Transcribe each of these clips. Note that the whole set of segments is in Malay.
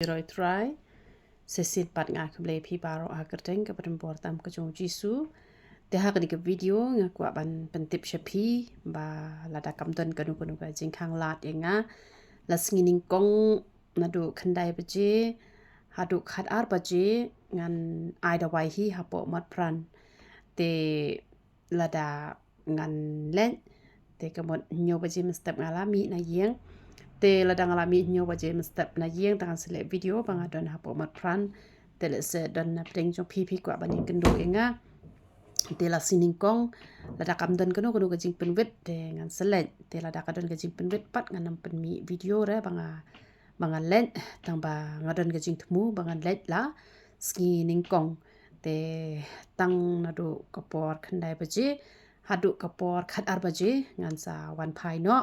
Roi try sesit pat nga kable pi baro agerteng ke perempuan tam ke jong jisu te ha ke video nga kwa ban pentip shapi ba lada kamdon kanu kanu ka jing khang lat yenga las ngining kong nadu khandai baje hadu khat ar baje ngan ai da wai hi hapo mat pran te lada ngan len te kamot nyo baje mestap ngalami na yeng te ladang alami nyo baje mestap na yeng tangan selek video bang adon hapo mat pran te le se don na pring jong pipi kwa bani kendo enga te la sining kong lada kamdon kanu kanu ka jing penwet te ngan selek te lada kadon ka jing penwet pat ngan nam penmi video re banga len tang ba ngadon ka jing temu banga let la skining kong te tang nadu kapor khandai baje hadu kapor khat ar baje ngan sa wan phai no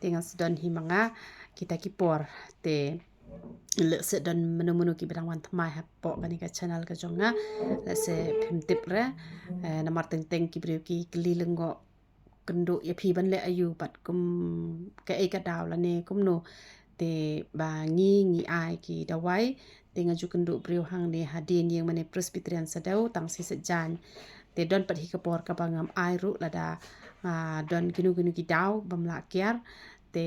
te ngan sedon hi manga kita kipor te le se don menu-menu ki bidang wan thamai hapo bani ka channel ka jonga le se phimtip re namar teng ki brio ki klilengo kendo ya phi ban le ayu pat kum ka e ka daw la ne kum no te ba ngi ai ki dawai te ngaju kendo brio hang ne hadin yang mane presbyterian sadau tang si sejan te don pat hi ka por ka bangam ai ru lada don kinu ki daw bamla kiar te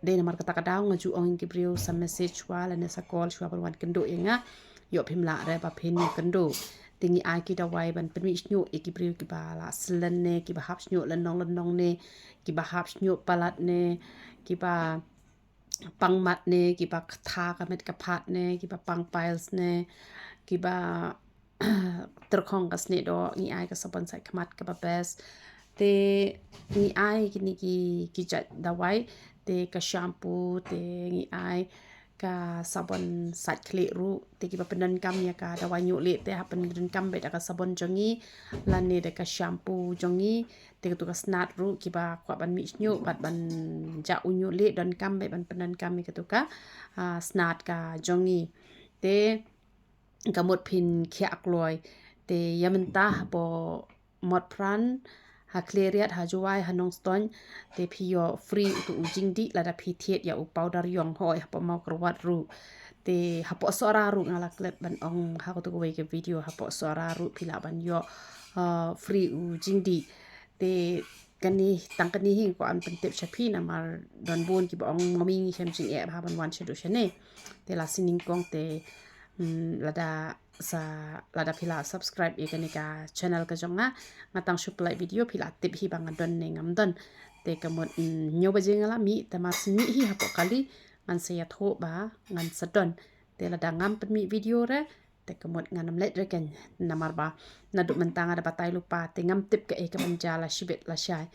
de namar kata kadaw ngaju ong ki brio sa message wala ne sa call shwa ban kendo yenga yo phimla re ba phin kendo tingi ai ki dawai ban penmi snyo e ki brio ki bala slen ne ki ba hap snyo lenong ne ki ba hap snyo palat ne ki ba pangmat ne ki ba tha ka met ka phat ne ki ba pang piles ne ki ba terkhong ka sne do ngi ai ka sabon sai khamat ka ba best te ngi ai ki jat dawai te ka shampoo te ngi ai ka sabon sat kle ru te ki ba penan kam ya ka dawai nyu le te ha penan kam be ka sabon jongi lan ne de ka shampoo jongi te tu ka snat ru ki ba kwa ban mi nyu bat ban ja unyu le don kam be ban penan kam ke tu ka snat ka jongi te kamot phin khyak loi te yamenta po mot pran ha kleriat ha juai ha nong ston te phio free tu ujing di lada phi thiet ya u powder yong hoi ha po mau krwat ru te ha po sora ru ngala klep ban ong ha ko tu we ke video ha po sora ru phila ban yo free ujing di te kani tang kani hi ko an pentep shapi na mar don bon ki bong ngomi hem jing e ha ban wan chedu shane te la sining kong te lada phila subscribe e kanika channel ka jonga ngatang supply video phila tip hi bang don ne ngam don te kamot nyo baje ngala mi tamas mi hi hapo kali ngan se ya tho ba ngan sadon te lada ngam pen mi video re te kamot nganam let reken namar ba nadu mentang ada batai lupa te ngam tip ke e kaman jala shibet la shai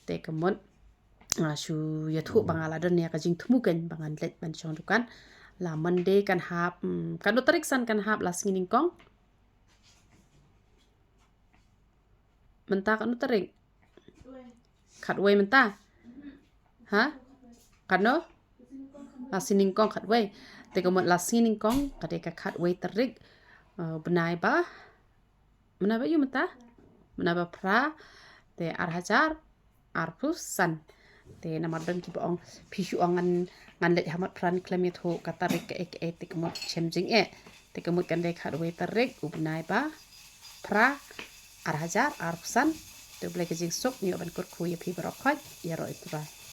te kamot shu ya tho bangala don ne ka jing thumuken bangan let ban chong dukan la Monday kan hap kan tarik san kan hap la skining kong menta kan tarik khat wei menta ha kano la sining kong khat wei te kamot la sining kong kade ka khat wei tarik benai ba yu menta benai ba pra te ar hajar ar pusan te namar don ki bong pishu angan ngan let hamat pran klemet ho katarik ke ek te kamot chemjing e te kamot kan de khat wei tarik ubnai ba pra ar hajar ar pusan te blek jing sok ni ban kur khu ye phi barok khaj ya ro itrai